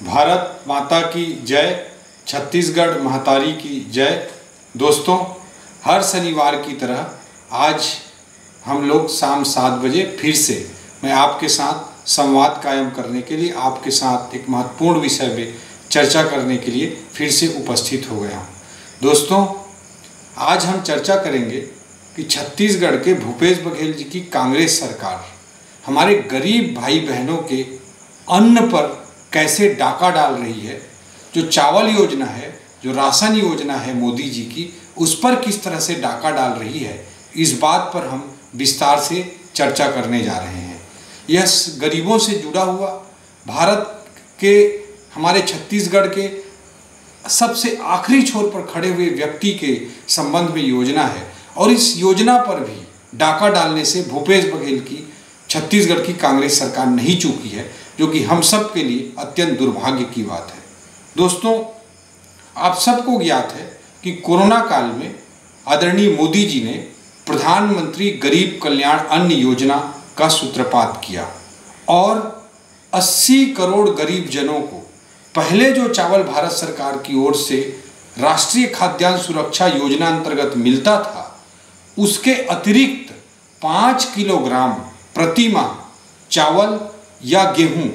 भारत माता की जय, छत्तीसगढ़ महतारी की जय। दोस्तों, हर शनिवार की तरह आज हम लोग शाम 7 बजे फिर से मैं आपके साथ संवाद कायम करने के लिए, आपके साथ एक महत्वपूर्ण विषय में चर्चा करने के लिए फिर से उपस्थित हो गया हूँ। दोस्तों, आज हम चर्चा करेंगे कि छत्तीसगढ़ के भूपेश बघेल जी की कांग्रेस सरकार हमारे गरीब भाई बहनों के अन्न पर कैसे डाका डाल रही है। जो चावल योजना है, जो राशन योजना है मोदी जी की, उस पर किस तरह से डाका डाल रही है, इस बात पर हम विस्तार से चर्चा करने जा रहे हैं। यह गरीबों से जुड़ा हुआ, भारत के हमारे छत्तीसगढ़ के सबसे आखिरी छोर पर खड़े हुए व्यक्ति के संबंध में योजना है और इस योजना पर भी डाका डालने से भूपेश बघेल की छत्तीसगढ़ की कांग्रेस सरकार नहीं चूकी है, जो कि हम सब के लिए अत्यंत दुर्भाग्य की बात है। दोस्तों, आप सबको ज्ञात है कि कोरोना काल में आदरणीय मोदी जी ने प्रधानमंत्री गरीब कल्याण अन्न योजना का सूत्रपात किया और 80 करोड़ गरीब जनों को पहले जो चावल भारत सरकार की ओर से राष्ट्रीय खाद्यान्न सुरक्षा योजना अंतर्गत मिलता था, उसके अतिरिक्त 5 किलोग्राम प्रति माह चावल या गेहूं,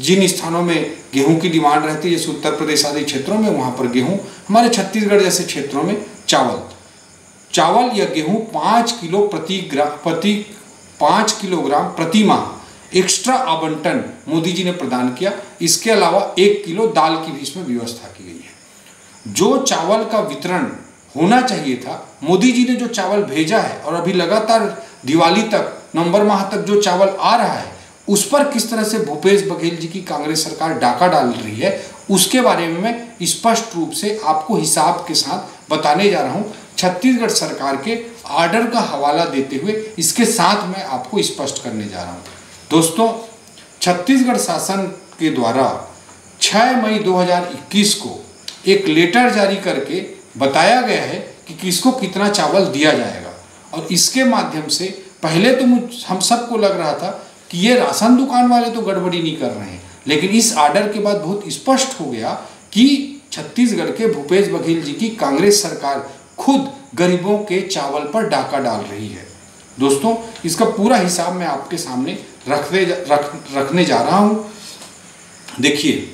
जिन स्थानों में गेहूं की डिमांड रहती है, जैसे उत्तर प्रदेश आदि क्षेत्रों में, वहां पर गेहूं, हमारे छत्तीसगढ़ जैसे क्षेत्रों में चावल या गेहूं 5 किलोग्राम प्रति माह एक्स्ट्रा आवंटन मोदी जी ने प्रदान किया। इसके अलावा 1 किलो दाल की भी इसमें व्यवस्था की गई है। जो चावल का वितरण होना चाहिए था, मोदी जी ने जो चावल भेजा है और अभी लगातार दिवाली तक, नवंबर माह तक जो चावल आ रहा है, उस पर किस तरह से भूपेश बघेल जी की कांग्रेस सरकार डाका डाल रही है, उसके बारे में मैं स्पष्ट रूप से आपको हिसाब के साथ बताने जा रहा हूं। छत्तीसगढ़ सरकार के आर्डर का हवाला देते हुए इसके साथ मैं आपको स्पष्ट करने जा रहा हूं। दोस्तों, छत्तीसगढ़ शासन के द्वारा 6 मई 2021 को एक लेटर जारी करके बताया गया है कि किसको कितना चावल दिया जाएगा और इसके माध्यम से पहले तो हम सबको लग रहा था कि ये राशन दुकान वाले तो गड़बड़ी नहीं कर रहे हैं, लेकिन इस आर्डर के बाद बहुत स्पष्ट हो गया कि छत्तीसगढ़ के भूपेश बघेल जी की कांग्रेस सरकार खुद गरीबों के चावल पर डाका डाल रही है। दोस्तों, इसका पूरा हिसाब मैं आपके सामने रखने जा रहा हूं। देखिए,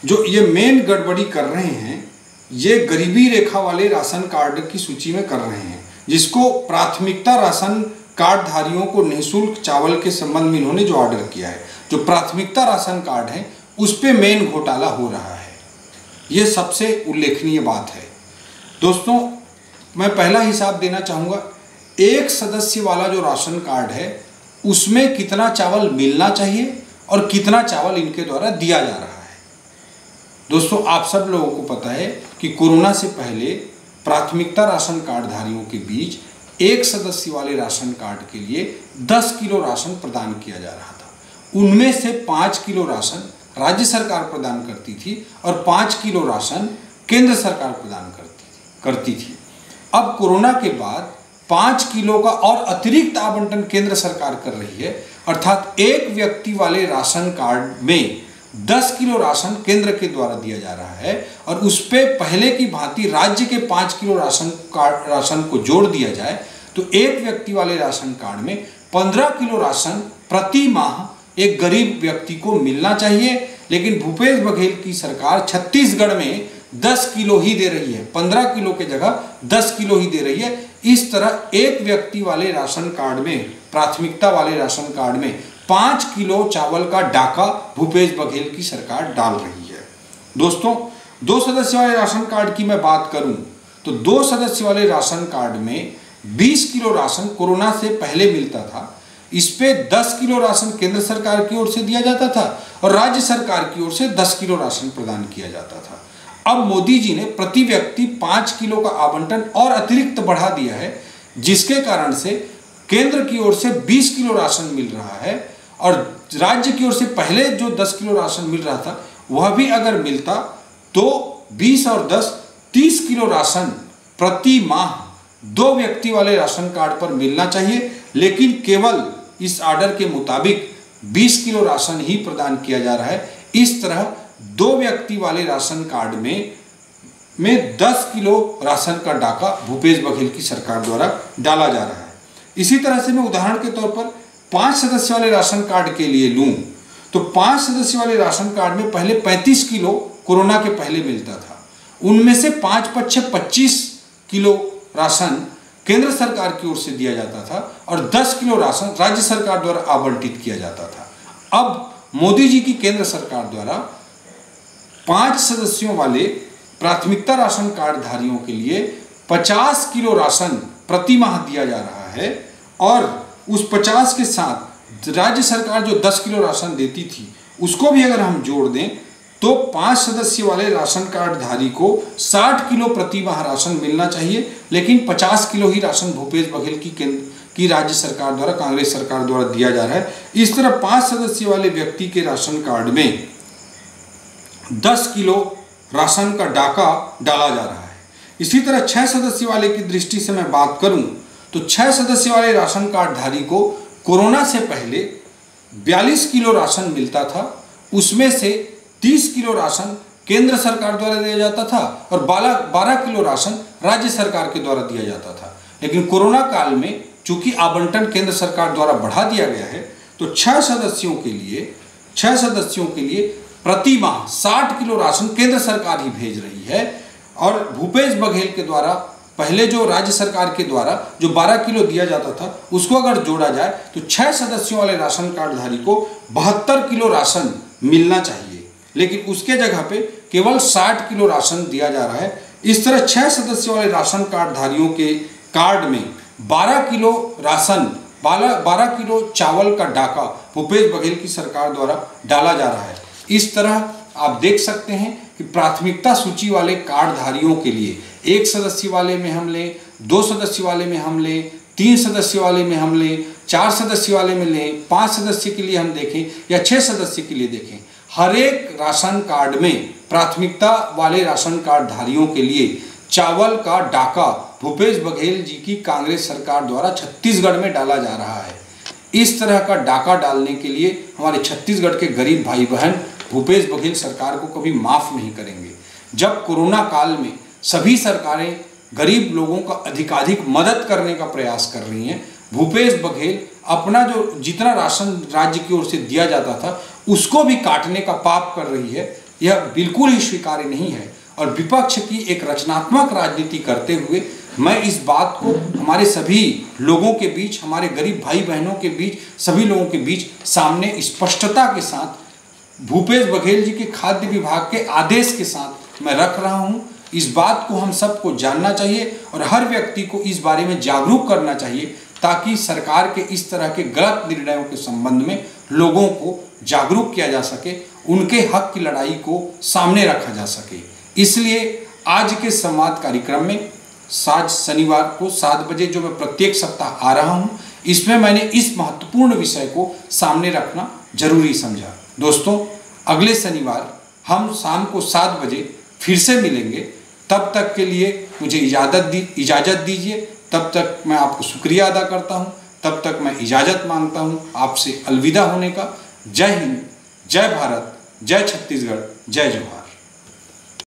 जो ये मेन गड़बड़ी कर रहे हैं, ये गरीबी रेखा वाले राशन कार्ड की सूची में कर रहे हैं, जिसको प्राथमिकता राशन कार्ड धारियों को निःशुल्क चावल के संबंध में इन्होंने जो ऑर्डर किया है, जो प्राथमिकता राशन कार्ड है, उस पे मेन घोटाला हो रहा है। ये सबसे उल्लेखनीय बात है। दोस्तों, मैं पहला हिसाब देना चाहूँगा। एक सदस्य वाला जो राशन कार्ड है, उसमें कितना चावल मिलना चाहिए और कितना चावल इनके द्वारा दिया जा रहा है। दोस्तों, आप सब लोगों को पता है कि कोरोना से पहले प्राथमिकता राशन कार्डधारियों के बीच एक सदस्य वाले राशन कार्ड के लिए 10 किलो राशन प्रदान किया जा रहा था। उनमें से 5 किलो राशन राज्य सरकार प्रदान करती थी और 5 किलो राशन केंद्र सरकार प्रदान करती थी। अब कोरोना के बाद 5 किलो का और अतिरिक्त आवंटन केंद्र सरकार कर रही है, अर्थात एक व्यक्ति वाले राशन कार्ड में 10 किलो राशन केंद्र के द्वारा दिया जा रहा है और उस पे पहले की भांति राज्य के 5 किलो राशन को जोड़ दिया जाए तो एक व्यक्ति वाले राशन कार्ड में 15 किलो राशन प्रति माह एक गरीब व्यक्ति को मिलना चाहिए। लेकिन भूपेश बघेल की सरकार छत्तीसगढ़ में 10 किलो ही दे रही है, 15 किलो के जगह 10 किलो ही दे रही है। इस तरह एक व्यक्ति वाले राशन कार्ड में, प्राथमिकता वाले राशन कार्ड में 5 किलो चावल का डाका भूपेश बघेल की सरकार डाल रही है। दोस्तों, 2 सदस्य वाले राशन कार्ड की मैं बात करूं तो 2 सदस्य वाले राशन कार्ड में 20 किलो राशन कोरोना से पहले मिलता था। इस पे 10 किलो राशन केंद्र सरकार की ओर से दिया जाता था और राज्य सरकार की ओर से 10 किलो राशन प्रदान किया जाता था। अब मोदी जी ने प्रति व्यक्ति 5 किलो का आवंटन और अतिरिक्त बढ़ा दिया है, जिसके कारण से केंद्र की ओर से 20 किलो राशन मिल रहा है और राज्य की ओर से पहले जो 10 किलो राशन मिल रहा था, वह भी अगर मिलता तो 20 और 10 30 किलो राशन प्रति माह 2 व्यक्ति वाले राशन कार्ड पर मिलना चाहिए। लेकिन केवल इस आर्डर के मुताबिक 20 किलो राशन ही प्रदान किया जा रहा है। इस तरह 2 व्यक्ति वाले राशन कार्ड में 10 किलो राशन का डाका भूपेश बघेल की सरकार द्वारा डाला जा रहा है। इसी तरह से मैं उदाहरण के तौर पर 5 सदस्य वाले राशन कार्ड के लिए लूं तो 5 सदस्य वाले राशन कार्ड में पहले 35 किलो कोरोना के पहले मिलता था। उनमें से 5 × 6 25 किलो राशन केंद्र सरकार की ओर से दिया जाता था और 10 किलो राशन राज्य सरकार द्वारा आवंटित किया जाता था। अब मोदी जी की केंद्र सरकार द्वारा 5 सदस्यों वाले प्राथमिकता राशन कार्ड धारियों के लिए 50 किलो राशन प्रति माह दिया जा रहा है और उस 50 के साथ राज्य सरकार जो 10 किलो राशन देती थी उसको भी अगर हम जोड़ दें तो 5 सदस्य वाले राशन कार्ड धारी को 60 किलो प्रति माह राशन मिलना चाहिए, लेकिन 50 किलो ही राशन भूपेश बघेल की राज्य सरकार द्वारा, कांग्रेस सरकार द्वारा दिया जा रहा है। इस तरह 5 सदस्य वाले व्यक्ति के राशन कार्ड में 10 किलो राशन का डाका डाला जा रहा है। इसी तरह 6 सदस्य वाले की दृष्टि से मैं बात करूं तो 6 सदस्य वाले राशन कार्ड धारी को कोरोना से पहले 42 किलो राशन मिलता था, उसमें से 30 किलो राशन केंद्र सरकार द्वारा दिया जाता था और 12 किलो राशन राज्य सरकार के द्वारा दिया जाता था। लेकिन कोरोना काल में चूंकि आवंटन केंद्र सरकार द्वारा बढ़ा दिया गया है तो 6 सदस्यों के लिए प्रति माह 60 किलो राशन केंद्र सरकार ही भेज रही है और भूपेश बघेल के द्वारा पहले जो राज्य सरकार के द्वारा जो 12 किलो दिया जाता था उसको अगर जोड़ा जाए तो 6 सदस्यों वाले राशन कार्डधारी को 72 किलो राशन मिलना चाहिए, लेकिन उसके जगह पे केवल 60 किलो राशन दिया जा रहा है। इस तरह 6 सदस्यों वाले राशन कार्डधारियों के कार्ड में 12 किलो राशन 12 किलो चावल का डाका भूपेश बघेल की सरकार द्वारा डाला जा रहा है। इस तरह आप देख सकते हैं कि प्राथमिकता सूची वाले कार्डधारियों के लिए 1 सदस्य वाले में हम लें, 2 सदस्य वाले में हम लें, 3 सदस्य वाले में हम लें, 4 सदस्य वाले में लें, 5 सदस्य के लिए हम देखें या 6 सदस्य के लिए देखें, हर एक राशन कार्ड में प्राथमिकता वाले राशन कार्डधारियों के लिए चावल का डाका भूपेश बघेल जी की कांग्रेस सरकार द्वारा छत्तीसगढ़ में डाला जा रहा है। इस तरह का डाका डालने के लिए हमारे छत्तीसगढ़ के गरीब भाई बहन भूपेश बघेल सरकार को कभी माफ़ नहीं करेंगे। जब कोरोना काल में सभी सरकारें गरीब लोगों का अधिकाधिक मदद करने का प्रयास कर रही हैं, भूपेश बघेल अपना जो जितना राशन राज्य की ओर से दिया जाता था उसको भी काटने का पाप कर रही है। यह बिल्कुल ही स्वीकार्य नहीं है और विपक्ष की एक रचनात्मक राजनीति करते हुए मैं इस बात को हमारे सभी लोगों के बीच, हमारे गरीब भाई बहनों के बीच, सभी लोगों के बीच सामने स्पष्टता के साथ भूपेश बघेल जी के खाद्य विभाग के आदेश के साथ मैं रख रहा हूं। इस बात को हम सबको जानना चाहिए और हर व्यक्ति को इस बारे में जागरूक करना चाहिए ताकि सरकार के इस तरह के गलत निर्णयों के संबंध में लोगों को जागरूक किया जा सके, उनके हक की लड़ाई को सामने रखा जा सके। इसलिए आज के संवाद कार्यक्रम में आज शनिवार को 7 बजे जो मैं प्रत्येक सप्ताह आ रहा हूं, इसमें मैंने इस महत्वपूर्ण विषय को सामने रखना जरूरी समझा। दोस्तों, अगले शनिवार हम शाम को 7 बजे फिर से मिलेंगे। तब तक के लिए मुझे इजाज़त दीजिए। तब तक मैं आपको शुक्रिया अदा करता हूं। तब तक मैं इजाज़त मांगता हूं आपसे अलविदा होने का। जय हिंद, जय भारत, जय छत्तीसगढ़, जय जोहार।